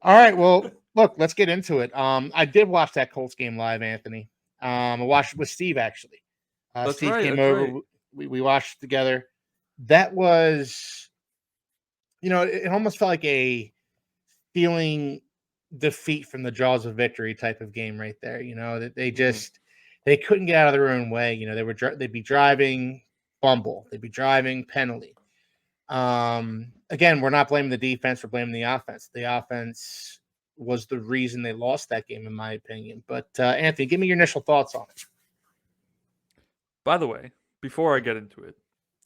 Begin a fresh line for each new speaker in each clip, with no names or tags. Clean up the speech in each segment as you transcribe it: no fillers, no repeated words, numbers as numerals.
All right. Well, look, let's get into it. I did watch that Colts game live, Anthony. I watched it with Steve actually.
That's
Steve
right.
came
That's
over.
right.
We watched it together. That was, it almost felt like a feeling defeat from the jaws of victory type of game right there. That they couldn't get out of their own way. They'd be driving, fumble. They'd be driving, penalty. Again, we're not blaming the defense, we're blaming the offense. The offense was the reason they lost that game, in my opinion. But Anthony, give me your initial thoughts on it.
By the way, before I get into it,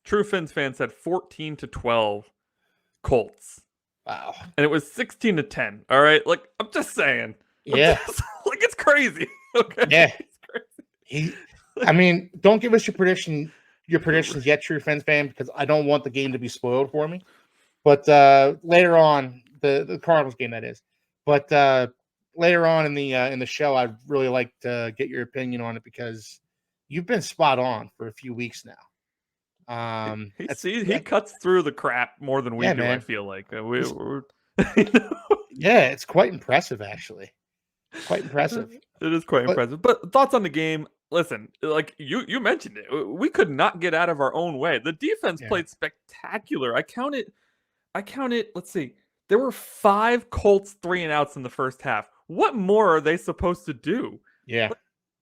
True Fins fan said 14-12 Colts.
Wow.
And it was 16-10. All right. Like, I'm just saying.
Yeah.
Like, it's crazy. Okay.
Yeah.
It's crazy.
Don't give us your predictions yet, True Fins fan, because I don't want the game to be spoiled for me. But later on, the Cardinals game, that is. But later on in the show, I'd really like to get your opinion on it because you've been spot on for a few weeks now.
He cuts through the crap more than we do.
Man.
I feel like
Yeah, it's quite impressive, actually. Quite impressive.
It is quite impressive. But thoughts on the game? Listen, like you mentioned it, we could not get out of our own way. The defense played spectacular. I counted. Let's see. There were 5 Colts 3-and-outs in the first half. What more are they supposed to do?
Yeah.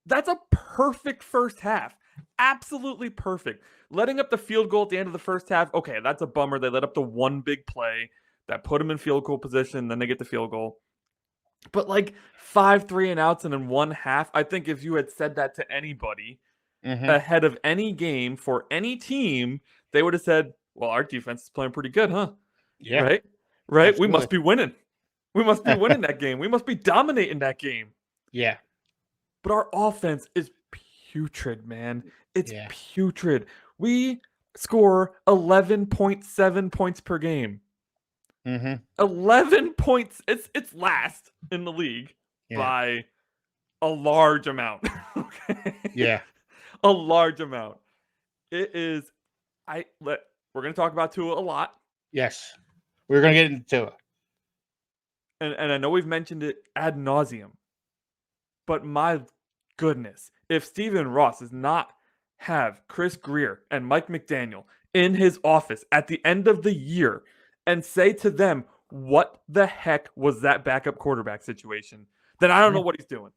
That's a perfect first half. Absolutely perfect. Letting up the field goal at the end of the first half, okay, that's a bummer. They let up the one big play that put them in field goal position, then they get the field goal. But like 5 3-and-outs and in one half, I think if you had said that to anybody ahead of any game for any team, they would have said, well, our defense is playing pretty good, huh?
Yeah.
Right?
Absolutely.
We must be winning. We must be winning that game. We must be dominating that game.
Yeah.
But our offense is putrid, man. It's putrid. We score 11.7 points per game. 11 points. It's last in the league by a large amount. Okay?
Yeah.
A large amount. It is. We're going to talk about Tua a lot.
Yes. We're going to get into Tua.
And I know we've mentioned it ad nauseum. But my goodness, if Stephen Ross does not have Chris Greer and Mike McDaniel in his office at the end of the year and say to them, what the heck was that backup quarterback situation? Then I don't know what he's doing,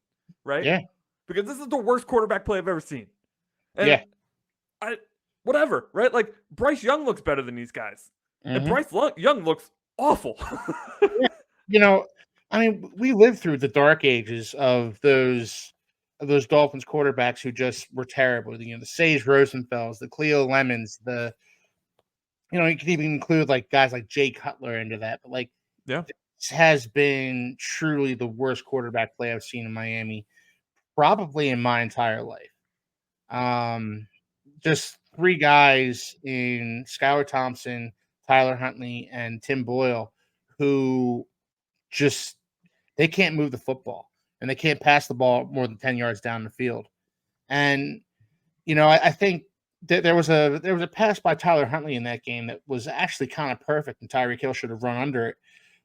right?
Yeah.
Because this is the worst quarterback play I've ever seen. And whatever, right? Like, Bryce Young looks better than these guys. And Bryce Young looks awful.
We lived through the dark ages of those Dolphins quarterbacks who just were terrible. The Sage Rosenfels, the Cleo Lemons, you could even include like guys like Jay Cutler into that. But this has been truly the worst quarterback play I've seen in Miami, probably in my entire life. Just 3 guys in Skylar Thompson, Tyler Huntley, and Tim Boyle who they can't move the football and they can't pass the ball more than 10 yards down the field. And, I think that there was a pass by Tyler Huntley in that game that was actually kind of perfect and Tyreek Hill should have run under it.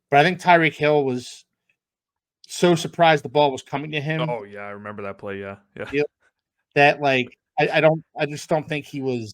But I think Tyreek Hill was so surprised the ball was coming to him.
Oh yeah. I remember that play. Yeah.
That I just don't think he was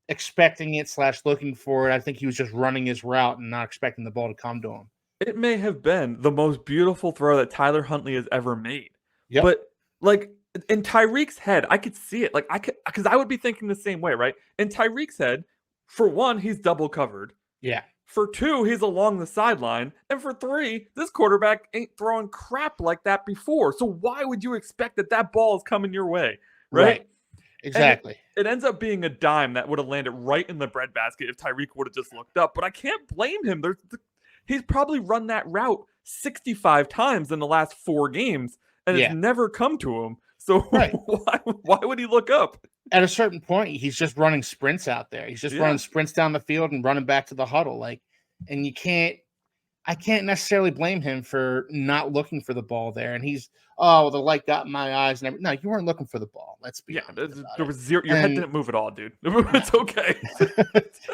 expecting it / looking for it. I think he was just running his route and not expecting the ball to come to him.
It may have been the most beautiful throw that Tyler Huntley has ever made.
Yep.
But like in Tyreek's head, I could see it. Like because I would be thinking the same way, right? In Tyreek's head, for one, he's double covered.
Yeah.
For 2, he's along the sideline. And for 3, this quarterback ain't throwing crap like that before. So why would you expect that ball is coming your way? Right?
Exactly.
It ends up being a dime that would have landed right in the breadbasket if Tyreek would have just looked up. But I can't blame him. He's probably run that route 65 times in the last 4 games, and it's never come to him. So why would he look up?
At a certain point, he's just running sprints out there. He's just running sprints down the field and running back to the huddle. And I can't necessarily blame him for not looking for the ball there. And the light got in my eyes. And no, you weren't looking for the ball. Let's be honest.
There was zero. Your head didn't move at all, dude. It's okay.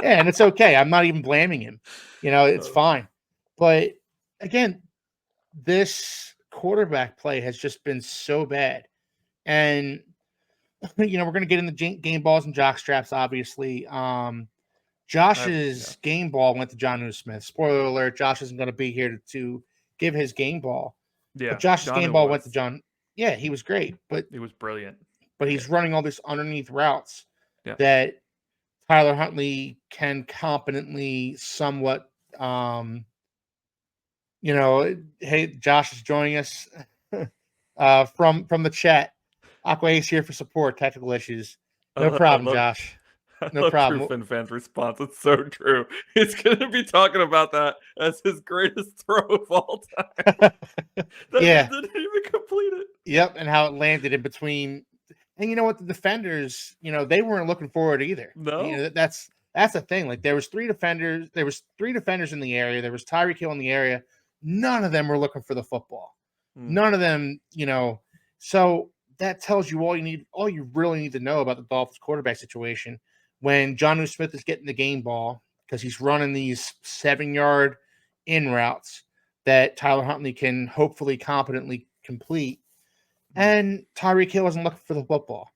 And it's okay. I'm not even blaming him. It's fine. But again, this quarterback play has just been so bad. And we're going to get into game balls and jock straps, obviously. Josh's game ball went to Jonnu Smith. Spoiler alert: Josh isn't going to be here to give his game ball.
Yeah,
but Josh's game ball went to John. Yeah, he was great, but
he was brilliant.
But he's running all these underneath routes
Yeah.
that Tyler Huntley can competently, somewhat. Hey, Josh is joining us from the chat. Aqua Ace here for support. Technical issues. No problem, Josh. No problem.
True Finn fan's response. It's so true. He's going to be talking about that as his greatest throw of all time.
Yeah.
Didn't even complete it.
Yep, and how it landed in between. And you know what? The defenders, they weren't looking for it either.
No.
That's the thing. Like, there was three defenders in the area. There was Tyreek Hill in the area. None of them were looking for the football. None of them, So that tells you all you really need to know about the Dolphins quarterback situation. When Jonnu Smith is getting the game ball, because he's running these 7-yard in routes that Tyler Huntley can hopefully competently complete. And Tyreek Hill wasn't looking for the football.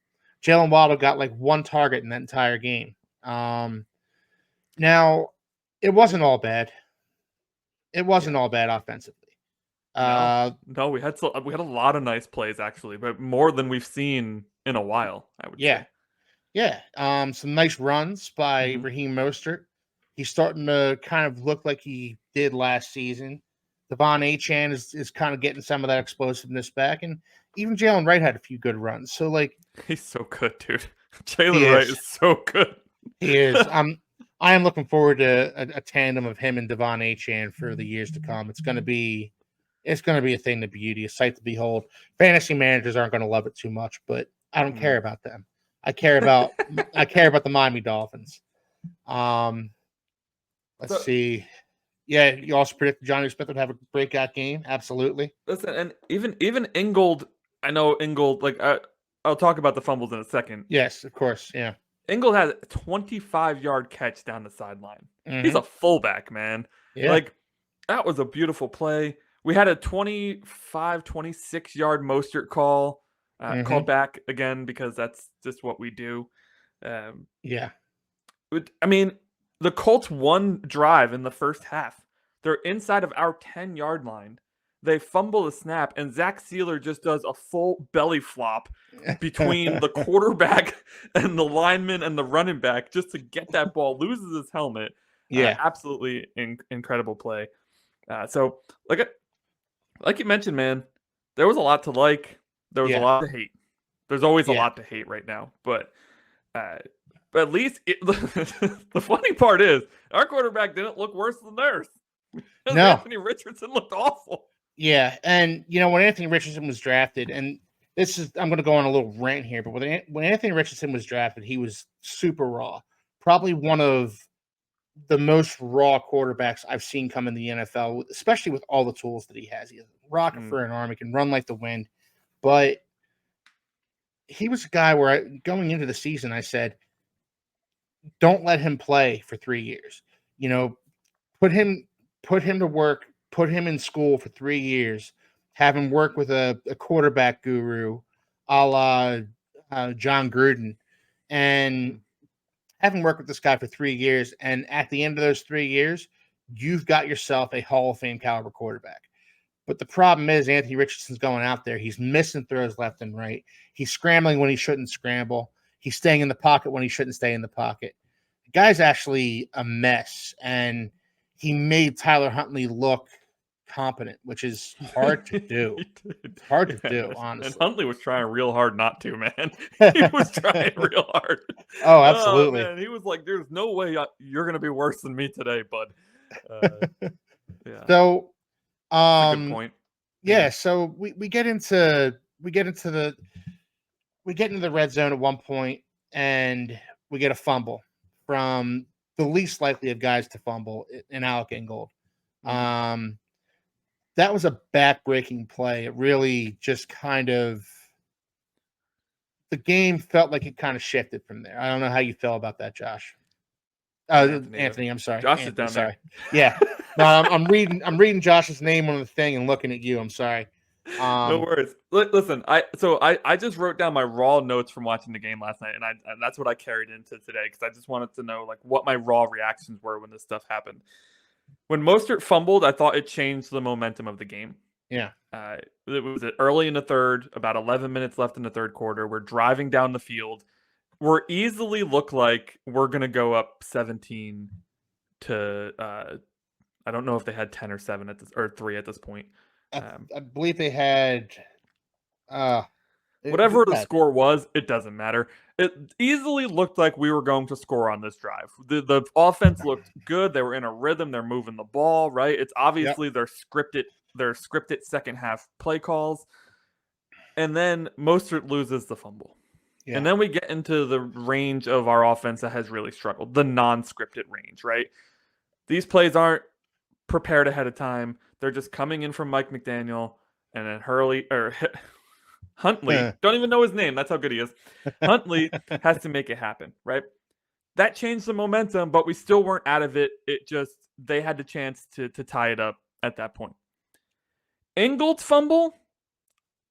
Jalen Waddle got like one target in that entire game. Now, it wasn't all bad. It wasn't all bad offensively.
No, we had a lot of nice plays actually, but more than we've seen in a while, I would say.
Yeah. Some nice runs by Raheem Mostert. He's starting to kind of look like he did last season. Devon Achane is kind of getting some of that explosiveness back, and even Jalen Wright had a few good runs. So, like,
he's so good, dude. Jalen Wright is so good.
He is. I am looking forward to a tandem of him and Devon Achane for the years to come. It's going to be a thing to beauty, a sight to behold. Fantasy managers aren't going to love it too much, but I don't care about them. I care about the Miami Dolphins. Let's see. Yeah, you also predicted Jonnu Smith would have a breakout game. Absolutely.
Listen, and even Ingold, I know Ingold, like, I'll talk about the fumbles in a second.
Yes, of course. Yeah.
Ingold had a 25-yard catch down the sideline. He's a fullback, man.
Yeah.
Like, that was a beautiful play. We had a 26-yard Mostert call called back again because that's just what we do.
Yeah.
I mean, the Colts won drive in the first half. They're inside of our 10-yard line. They fumble the snap, and Zach Sealer just does a full belly flop between the quarterback and the lineman and the running back just to get that ball, loses his helmet.
Yeah.
Absolutely incredible play. So, like you mentioned, man, there was a lot to like. There was a lot to hate. There's always a lot to hate right now. But at least the funny part is our quarterback didn't look worse than theirs.
No.
Anthony Richardson looked awful.
Yeah, and when Anthony Richardson was drafted, and I'm going to go on a little rant here, but when Anthony Richardson was drafted, he was super raw. Probably one of the most raw quarterbacks I've seen come in the NFL, especially with all the tools that he has. He has a rocket for an arm, he can run like the wind, but he was a guy where going into the season, I said, don't let him play for 3 years. Put him to work. Put him in school for 3 years, have him work with a quarterback guru a la John Gruden, and have him work with this guy for 3 years. And at the end of those 3 years, you've got yourself a Hall of Fame caliber quarterback. But the problem is Anthony Richardson's going out there. He's missing throws left and right. He's scrambling when he shouldn't scramble. He's staying in the pocket when he shouldn't stay in the pocket. The guy's actually a mess, and he made Tyler Huntley look competent, which is hard to do. Hard to do, honestly.
And Huntley was trying real hard not to, man. He was trying real hard.
Oh, absolutely.
Man. He was like, "There's no way you're going to be worse than me today, bud." Yeah.
So,
that's a good point.
Yeah. So we get into the red zone at one point, and we get a fumble from the least likely of guys to fumble in Alec Ingold. That was a back-breaking play. It really just the game felt like it kind of shifted from there. I don't know how you feel about that, Josh. Anthony, I'm sorry.
Josh
Anthony,
is down
sorry.
there.
Yeah. No, I'm reading Josh's name on the thing and looking at you. I'm sorry.
No worries. Listen, I just wrote down my raw notes from watching the game last night, and that's what I carried into today because I just wanted to know like what my raw reactions were when this stuff happened. When Mostert fumbled, I thought it changed the momentum of the game.
Yeah.
It was early in the third, about 11 minutes left in the third quarter. We're driving down the field. We're easily look like we're gonna go up 17 to. I don't know if they had 10 or 7 at this or 3 at this point.
I believe they had
Whatever the score was, it doesn't matter. It easily looked like we were going to score on this drive. The offense looked good. They were in a rhythm. They're moving the ball, right? It's obviously their scripted second half play calls. And then Mostert loses the fumble. Yeah. And then we get into the range of our offense that has really struggled, the non-scripted range, right? These plays aren't prepared ahead of time. They're just coming in from Mike McDaniel and then Huntley, don't even know his name. That's how good he is. Huntley has to make it happen, right? That changed the momentum, but we still weren't out of it. They had the chance to tie it up at that point. Ingold's fumble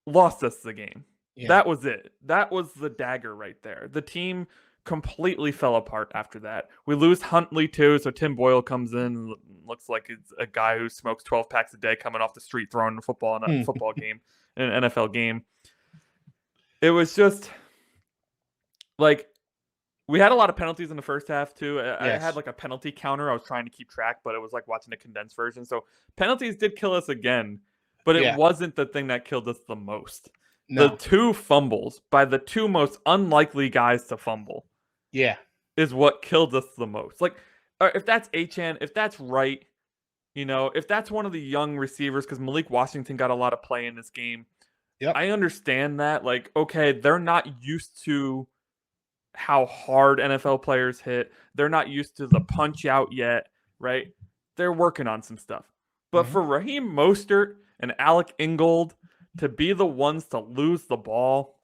lost us the game. Yeah. That was it. That was the dagger right there. The team completely fell apart after that. We lose Huntley too, so Tim Boyle comes in. Looks like it's a guy who smokes 12 packs a day coming off the street throwing the football in a football game, in an NFL game. It was just like we had a lot of penalties in the first half too. Yes. I had like a penalty counter. I was trying to keep track, but it was like watching a condensed version. So penalties did kill us again, but it wasn't the thing that killed us the most. No. The 2 fumbles by the 2 most unlikely guys to fumble.
Yeah.
Is what killed us the most. Like, if that's Achane, if that's Wright, if that's one of the young receivers, because Malik Washington got a lot of play in this game. Yep. I understand that. Like, okay, they're not used to how hard NFL players hit. They're not used to the punch out yet, right? They're working on some stuff. But for Raheem Mostert and Alec Ingold to be the ones to lose the ball,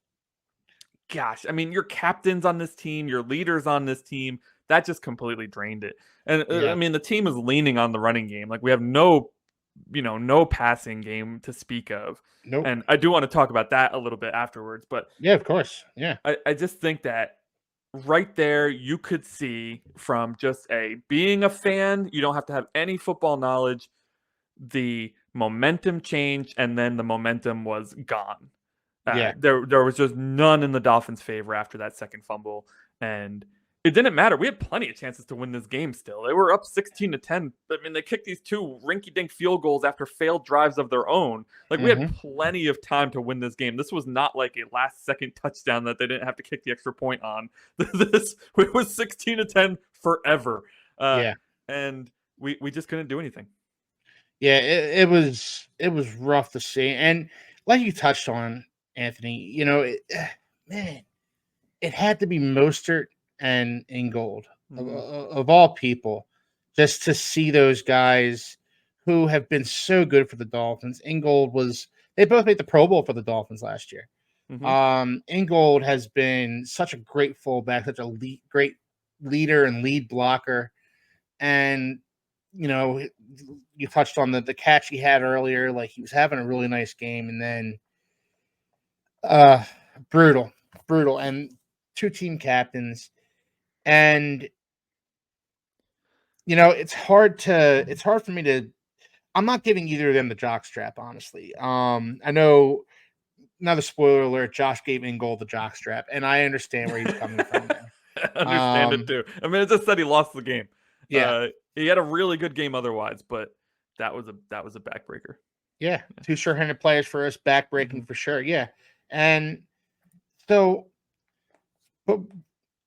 gosh, I mean, your captains on this team, your leaders on this team, that just completely drained it. And I mean, the team is leaning on the running game. Like we have no passing game to speak of. Nope. And I do want to talk about that a little bit afterwards. But
yeah, of course. Yeah.
I just think that right there, you could see from just being a fan, you don't have to have any football knowledge, the momentum changed, and then the momentum was gone. There was just none in the Dolphins' favor after that second fumble, and it didn't matter. We had plenty of chances to win this game still. They were up 16-10. I mean, they kicked these 2 rinky-dink field goals after failed drives of their own. Like, we had plenty of time to win this game. This was not like a last-second touchdown that they didn't have to kick the extra point on. It was 16-10 forever. And we just couldn't do anything.
Yeah, it was rough to see. And like you touched on, Anthony, man, it had to be Mostert and Ingold of all people, just to see those guys who have been so good for the Dolphins. Ingold they both made the Pro Bowl for the Dolphins last year. Ingold has been such a great fullback, such a great leader and lead blocker. And, you touched on the catch he had earlier. Like, he was having a really nice game. And then brutal. And 2 team captains. And, it's hard for me to, I'm not giving either of them the jockstrap, honestly. I know, another spoiler alert, Josh gave Ingold the jockstrap, and I understand where he's coming from there.
I understand it too. I mean, it just said he lost the game. Yeah. He had a really good game otherwise, but that was a backbreaker.
Yeah. 2 sure-handed players for us, backbreaking for sure. Yeah. And so, but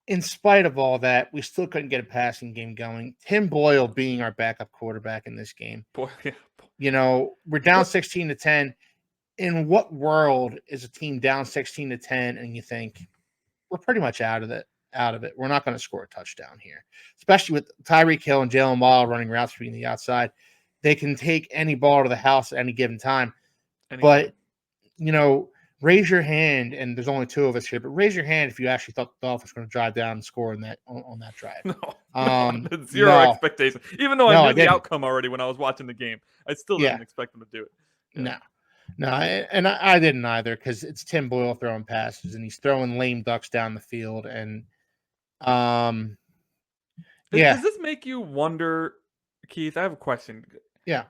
in spite of all that, we still couldn't get a passing game going. Tim Boyle being our backup quarterback in this game. We're down 16-10. In what world is a team down 16-10 and you think we're pretty much out of it? We're not going to score a touchdown here, especially with Tyreek Hill and Jalen Waddle running routes between the outside. They can take any ball to the house at any given time. But, raise your hand, and there's only two of us here, but raise your hand if you actually thought the Dolphins were going to drive down and score on that drive.
No, I had zero
No,
expectation. Even though I
no,
knew
I
the
didn't.
outcome already when I was watching the game, I still
Yeah,
didn't expect them to do it. Yeah.
no, and I didn't either, because it's Tim Boyle throwing passes, and he's throwing lame ducks down the field, and yeah,
Does this make you wonder, Keith? I have a question.
yeah,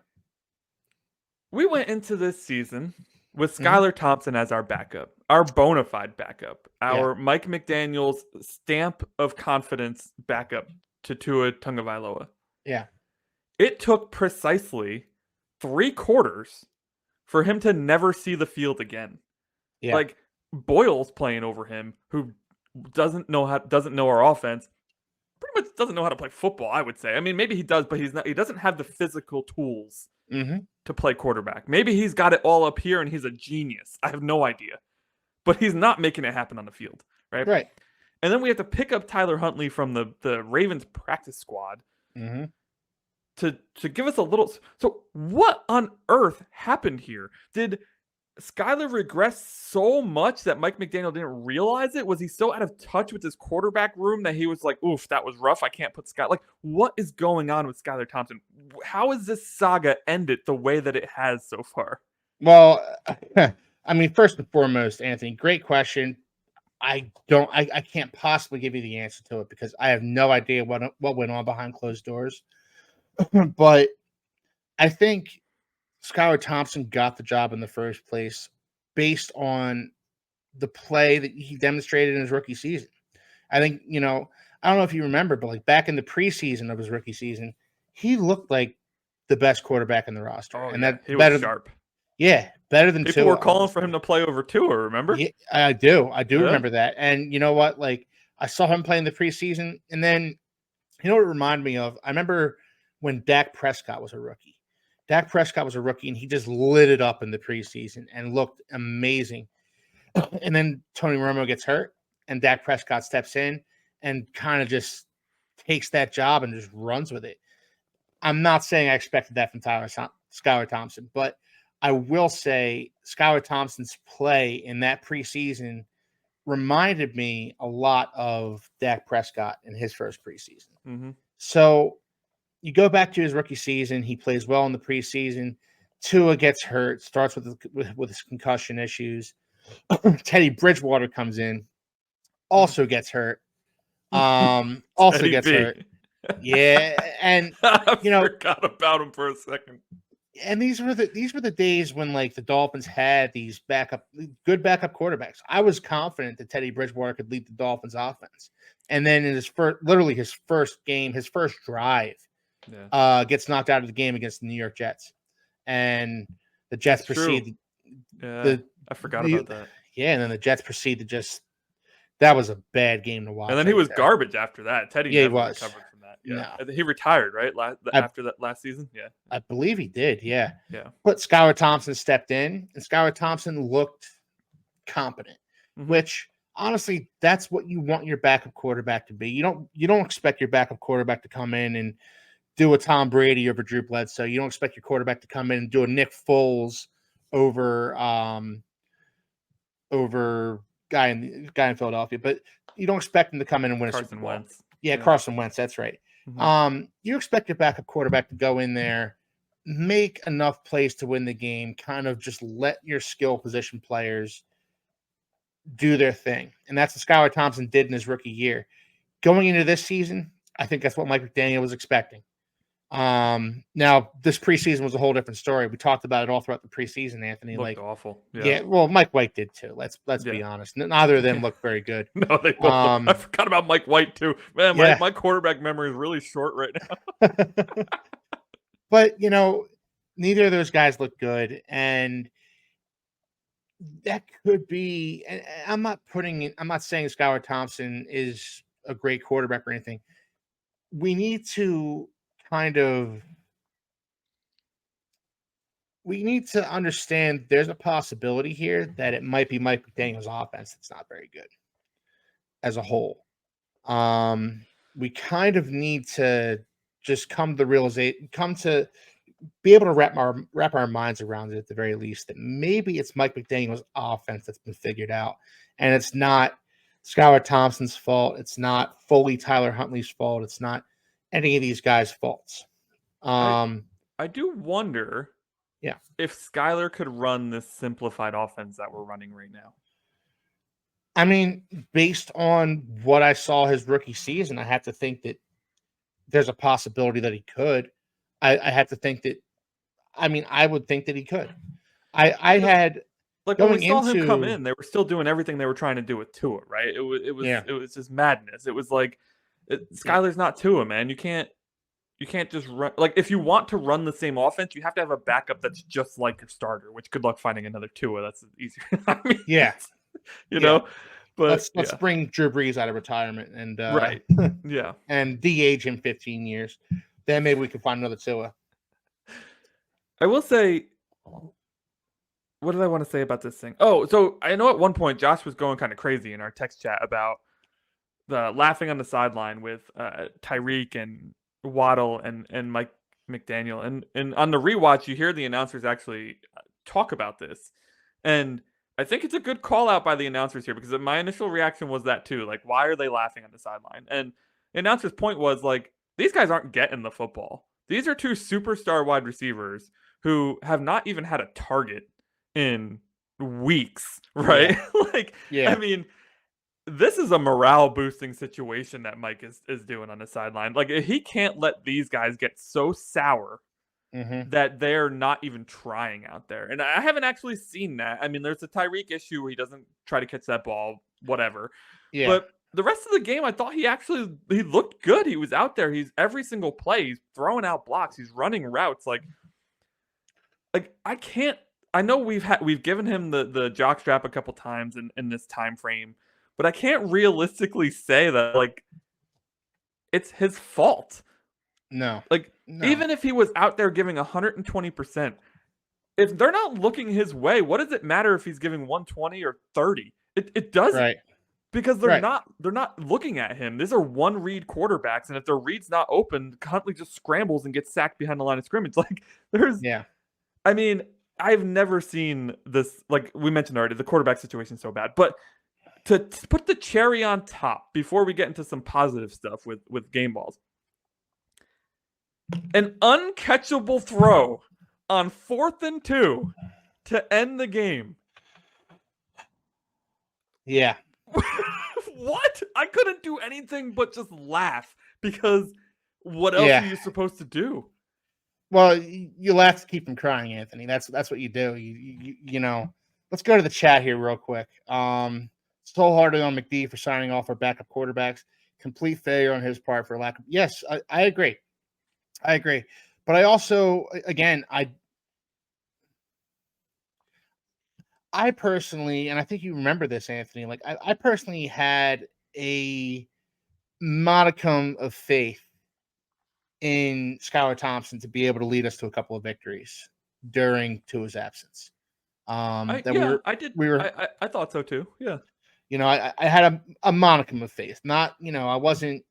We went into this season with
mhm,
Skylar Thompson as our backup, our bona fide backup,
yeah,
our Mike McDaniel's stamp of confidence backup to Tua Tagovailoa.
yeah,
It took precisely 3 quarters for him to never see the field again.
yeah,
Like Boyle's playing over him, who doesn't know our offense, pretty much doesn't know how to play football, I would say. I mean, maybe he does, but he doesn't have the physical tools
mm-hmm,
to play quarterback. Maybe he's got it all up here and he's a genius. I have no idea. But he's not making it happen on the field, right?
right,
And then we have to pick up Tyler Huntley from the Ravens practice squad
mm-hmm.
to give us a little. So what on earth happened here? Did Skyler regressed so much that Mike McDaniel didn't realize it? Was he so out of touch with his quarterback room that he was like, oof, that was rough. I can't put Skyler. Like, what is going on with Skyler Thompson? How is this saga ended the way that it has so far?
Well, I mean, first and foremost, Anthony, great question. I can't possibly give you the answer to it, because I have no idea what went on behind closed doors. But I think Skylar Thompson got the job in the first place based on the play that he demonstrated in his rookie season. I think, I don't know if you remember, but like back in the preseason of his rookie season, he looked like the best quarterback in the roster.
Oh,
And
yeah.
that
He
better,
was sharp.
better than
People
Tua,
were calling
honestly.
for him to play over Tua, remember?
Yeah, I do. I do
Yeah.
remember that. And you know what? Like, I saw him play in the preseason, and then you know what it reminded me of? I remember when Dak Prescott was a rookie. Dak Prescott was a rookie, and he just lit it up in the preseason and looked amazing. And then Tony Romo gets hurt, and Dak Prescott steps in and kind of just takes that job and just runs with it. I'm not saying I expected that from Skylar Thompson, but I will say Skylar Thompson's play in that preseason reminded me a lot of Dak Prescott in his first preseason.
Mm-hmm.
So you go back to his rookie season, he plays well in the preseason. Tua gets hurt, starts with his concussion issues. Teddy Bridgewater comes in, also gets hurt. Also
Teddy
gets
B.
hurt. Yeah, and
I
you know,
forgot about him for a second.
and these were the days when like the Dolphins had these good backup quarterbacks. I was confident that Teddy Bridgewater could lead the Dolphins offense. And then in his first game, his first drive, gets knocked out of the game against the New York Jets. And the Jets proceed.
I forgot about that.
Yeah, and then the Jets proceed to that was a bad game to watch.
And then he was garbage after that. Teddy never recovered from that. Yeah.
No.
He retired, right? After that last season? Yeah.
I believe he did, yeah.
Yeah.
But Skylar Thompson stepped in, and Skylar Thompson looked competent, which honestly, that's what you want your backup quarterback to be. You don't expect your backup quarterback to come in and do a Tom Brady over Drew Bledsoe. You don't expect your quarterback to come in and do a Nick Foles over guy in Philadelphia, but you don't expect him to come in and win a Super Bowl.
Wentz.
Yeah, Carson Wentz, that's right. You expect your backup quarterback to go in there, make enough plays to win the game, kind of just let your skill position players do their thing. And that's what Skylar Thompson did in his rookie year. Going into this season, I think that's what Mike McDaniel was expecting. Now this preseason was a whole different story. We talked about it all throughout the preseason, Anthony.
Looked awful.
Yeah, well, Mike White did too. Let's be honest. Neither of them looked very good.
No, they both. I forgot about Mike White too. Man, my quarterback memory is really short right now.
But neither of those guys look good, and that could be. And I'm not saying Skylar Thompson is a great quarterback or anything. We need to understand there's a possibility here that it might be Mike McDaniel's offense that's not very good as a whole. We kind of need to just come to be able to wrap our minds around it at the very least, that maybe it's Mike McDaniel's offense that's been figured out, and it's not Skylar Thompson's fault. It's not fully Tyler Huntley's fault. It's not any of these guys' faults.
I do wonder
Yeah.
if Skylar could run this simplified offense that we're running right now.
I mean, based on what I saw his rookie season, I have to think that there's a possibility that he could. I have to think that. I mean, I would think that he could. I had
like when we saw him come in, they were still doing everything they were trying to do with Tua, right? It was just madness. It was like Skylar's not Tua, man. You can't just run. Like, if you want to run the same offense, you have to have a backup that's just like your starter, which good luck finding another Tua. That's easier. I mean, you know, but
let's bring Drew Brees out of retirement and
right. Yeah.
And de-age him 15 years. Then maybe we can find another Tua.
I will say, what did I want to say about this thing? Oh, so I know at one point Josh was going kind of crazy in our text chat about the laughing on the sideline with Tyreek and Waddle and Mike McDaniel, and on the rewatch you hear the announcers actually talk about this, and I think it's a good call out by the announcers here, because my initial reaction was that too, like, why are they laughing on the sideline? And the announcer's point was, like, these guys aren't getting the football. These are two superstar wide receivers who have not even had a target in weeks, right? I mean, this is a morale boosting situation that Mike is doing on the sideline. Like, he can't let these guys get so sour that they're not even trying out there. And I haven't actually seen that. I mean, there's a Tyreek issue where he doesn't try to catch that ball, whatever. Yeah. But the rest of the game, I thought he looked good. He was out there. He's every single play. He's throwing out blocks. He's running routes. Like I know we've given him the jock strap a couple times in this time frame, but I can't realistically say that, like, it's his fault.
No.
Even if he was out there giving 120%, if they're not looking his way, what does it matter if he's giving 120 or 30? It doesn't. Right. Because they're not looking at him. These are one read quarterbacks, and if their read's not open, Huntley just scrambles and gets sacked behind the line of scrimmage. Like, I mean, I've never seen this. Like we mentioned already, the quarterback situation is so bad. But to put the cherry on top before we get into some positive stuff with game balls, an uncatchable throw on 4th and 2 to end the game.
Yeah.
What? I couldn't do anything but just laugh, because what else are you supposed to do?
Well, you laugh to keep from crying, Anthony. That's what you do. You know. Let's go to the chat here real quick. So hard on McD for signing off our backup quarterbacks. Complete failure on his part for lack of. Yes, I agree. But I also, again, I personally, and I think you remember this, Anthony, like I personally had a modicum of faith in Skylar Thompson to be able to lead us to a couple of victories during Tua's absence.
I thought so too. Yeah.
You know, I had a modicum of faith. Not, you know, I wasn't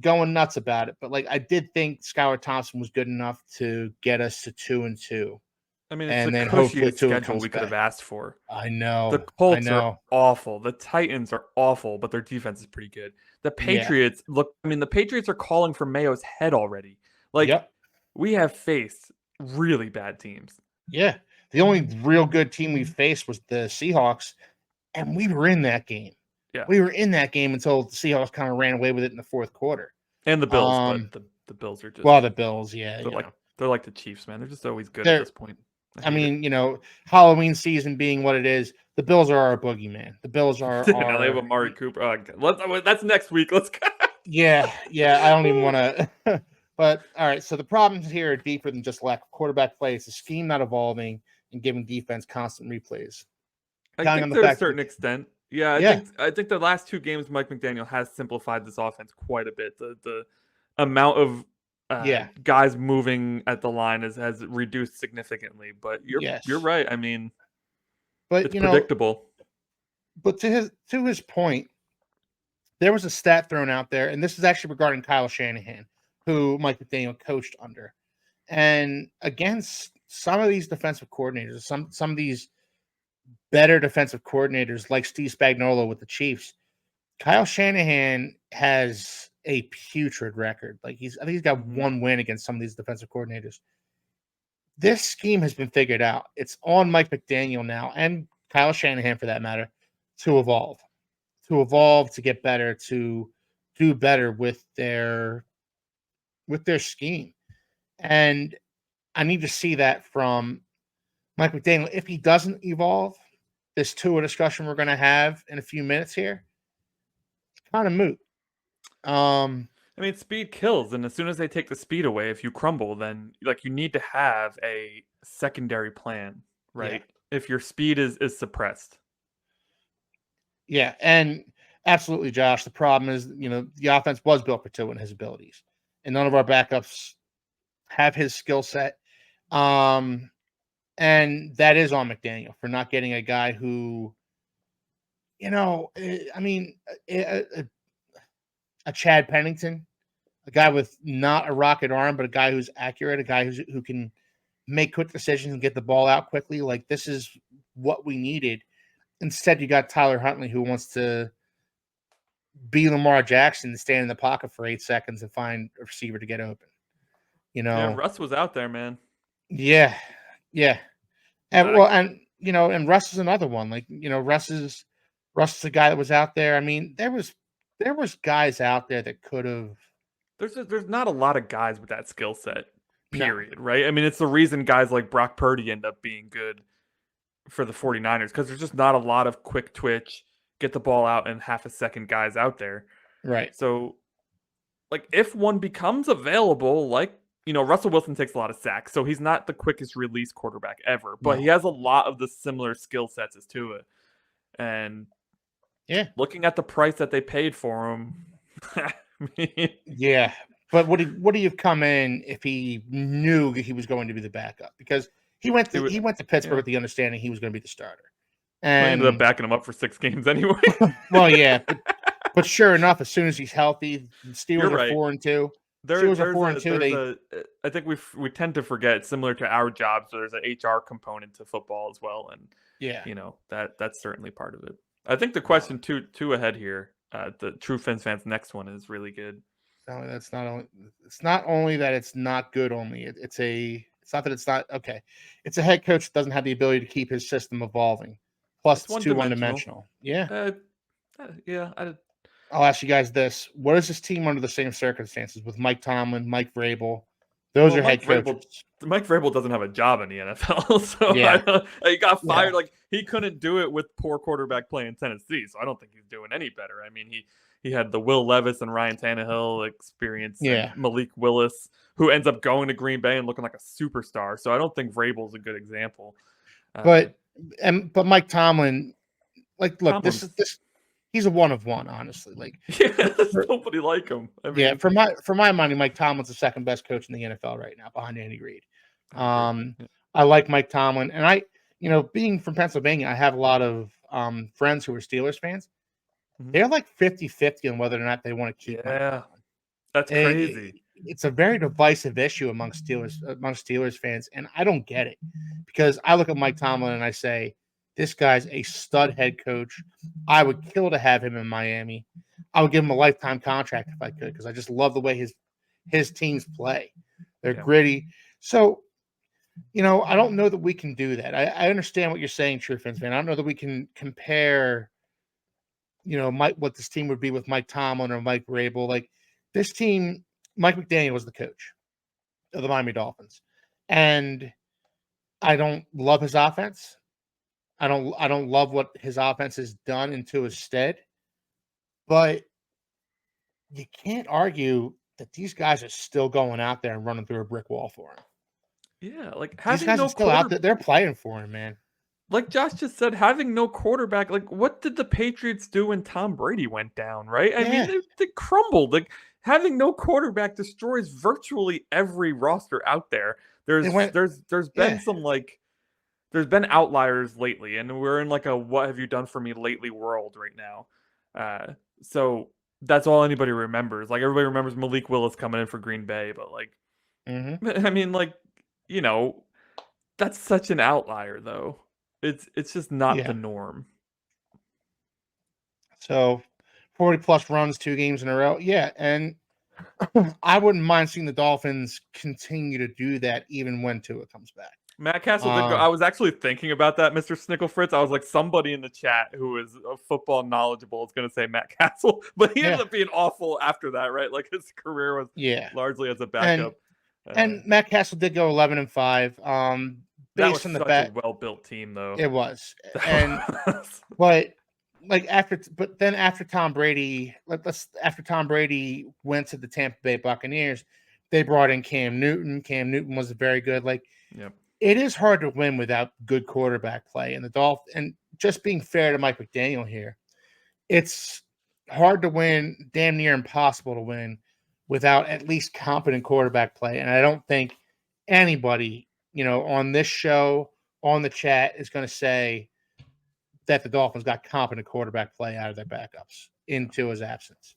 going nuts about it, but like I did think Skylar Thompson was good enough to get us to 2-2.
I mean, it's the cushiest schedule we could have asked for.
I know.
The Colts are awful. The Titans are awful, but their defense is pretty good. The Patriots, the Patriots are calling for Mayo's head already. Like, we have faced really bad teams.
Yeah. The only real good team we faced was the Seahawks, and we were in that game. Yeah. We were in that game until the Seahawks kind of ran away with it in the fourth quarter.
And the Bills, but the Bills are just...
Well, the Bills, yeah.
They're like the Chiefs, man. They're just always good at this point.
I mean, you know, Halloween season being what it is, the Bills are our boogeyman. The Bills are.
They have Amari Cooper. That's next week. Let's go.
Yeah. I don't even want to. But all right, so the problems here are deeper than just lack of quarterback play. It's a scheme not evolving and giving defense constant replays.
I think to a certain extent. Yeah, I think the last 2 games, Mike McDaniel has simplified this offense quite a bit. The amount of guys moving at the line has reduced significantly, but you're right. I mean, but it's predictable.
But to his point, there was a stat thrown out there, and this is actually regarding Kyle Shanahan, who Mike McDaniel coached under. And against some of these defensive coordinators, some of these better defensive coordinators like Steve Spagnuolo with the Chiefs, Kyle Shanahan has a putrid record. Like I think he's got
Mhm.
one win against some of these defensive coordinators. This scheme has been figured out. It's on Mike McDaniel now and Kyle Shanahan for that matter to evolve, to get better, to do better with their scheme. And I need to see that from Mike McDaniel. If he doesn't evolve, this Tua discussion we're going to have in a few minutes here, it's kind of moot.
I mean, speed kills, and as soon as they take the speed away, if you crumble, then like you need to have a secondary plan,
Yeah,
right? If your speed is suppressed.
yeah, and absolutely, Josh. The problem is, the offense was built for Tua and his abilities, and none of our backups have his skill set. Um, and that is on McDaniel for not getting a guy who, I mean, a Chad Pennington, a guy with not a rocket arm, but a guy who's accurate, a guy who can make quick decisions and get the ball out quickly. Like this is what we needed. Instead, you got Tyler Huntley who wants to be Lamar Jackson and stand in the pocket for 8 seconds and find a receiver to get open. You
Yeah,
know,
Russ was out there, man.
yeah, yeah, and
I,
well, and Russ is another one. Like Russ is a guy that was out there. I mean, there was guys out there that could have
there's not a lot of guys with that skill set.
no
Period. Right? I mean, it's the reason guys like Brock Purdy end up being good for the 49ers because there's just not a lot of quick twitch, get the ball out in half a second guys out there.
right.
So, like, if one becomes available, like, Russell Wilson takes a lot of sacks, so he's not the quickest release quarterback ever, but he
No,
has a lot of the similar skill sets as Tua. And
yeah,
looking at the price that they paid for him, I mean,
yeah. But would he have come in if he knew he was going to be the backup? Because
it would,
he went to Pittsburgh
yeah.
with the understanding he was going to be the starter.
Well, he ended up
And
backing him up for 6 games anyway.
well, yeah, but sure enough, as soon as he's healthy, the
You're
Steelers are
right.
4-2.
There,
Steelers are
there's
four and
a,
two.
there's
They
a. I think we tend to forget, similar to our jobs, there's an HR component to football as well, and
yeah.
that's certainly part of it. I think the question two ahead here, the True Fins fans next one is really good.
No, that's not only. It's not only that it's not good. Only It's not that it's not okay. It's a head coach that doesn't have the ability to keep his system evolving. Plus,
It's
it's
one
too one
dimensional.
dimensional. Yeah.
Yeah.
I'll ask you guys this: what is this team under the same circumstances with Mike Tomlin, Mike Vrabel? Those
Well,
are head coaches.
Mike Vrabel doesn't have a job in the NFL,
Yeah.
so he got
Yeah.
fired. Like he couldn't do it with poor quarterback play in Tennessee, so I don't think he's doing any better. I mean, he had the Will Levis and Ryan Tannehill experience, and
Yeah.
Malik Willis, who ends up going to Green Bay and looking like a superstar. So I don't think Vrabel's a good example.
But Mike Tomlin, like, look,
Tomlin's,
this he's a one of one, honestly. Like,
yeah, there's
for,
nobody like him. I
yeah,
mean,
for my money, Mike Tomlin's the second best coach in the NFL right now, behind Andy Reid.
I agree. Yeah.
I like Mike Tomlin, and being from Pennsylvania, I have a lot of friends who are Steelers fans.
Mhm.
They're like 50-50 on whether or not they want to keep Mike
Yeah,
Tomlin.
that's crazy.
It's a very divisive issue amongst Steelers fans, and I don't get it because I look at Mike Tomlin and I say, this guy's a stud head coach. I would kill to have him in Miami. I would give him a lifetime contract if I could because I just love the way his teams play. They're gritty. So, I don't know that we can do that. I understand what you're saying, True Fins fan. I don't know that we can compare, what this team would be with Mike Tomlin or Mike Vrabel. Like this team, Mike McDaniel was the coach of the Miami Dolphins, and I don't love his offense. I don't love what his offense has done into his stead, but you can't argue that these guys are still going out there and running through a brick wall for him.
Yeah, like
These
having
guys are
no
still out there.
quarter,
They're playing for him, man.
like Josh just said, having no quarterback, like what did the Patriots do when Tom Brady went down, right? I mean,
Yeah.
they crumbled. Like having no quarterback destroys virtually every roster out there.
They went,
There's been
yeah.
some like there's been outliers lately, and we're in like a what have you done for me lately world right now. So that's all anybody remembers. Like everybody remembers Malik Willis coming in for Green Bay, but like
Mm-hmm.
I mean, like, you know, that's such an outlier, though. It's just not the
Yeah.
norm.
So 40 plus runs 2 games in a row. Yeah. And I wouldn't mind seeing the Dolphins continue to do that even when Tua comes back.
Matt Castle did go. I
Um,
was actually thinking about that, Mr. Snickle Fritz. I was like, somebody in the chat who is football knowledgeable is going to say Matt Castle, but he ended
yeah.
up being awful after that, right? Like his career was
Yeah.
largely as a
And
backup. Uh,
and Matt Castle did go 11-5.
that was
Based on the
such a
fact
well-built team, though.
it was. And
That was,
but like but then after Tom Brady, after Tom Brady went to the Tampa Bay Buccaneers, they brought in Cam Newton. Cam Newton was very good. Like
yep.
it is hard to win without good quarterback play. And the Dolphins, and just being fair to Mike McDaniel here, it's hard to win, damn near impossible to win without at least competent quarterback play. And I don't think anybody, on this show, on the chat, is going to say that the Dolphins got competent quarterback play out of their backups into his absence.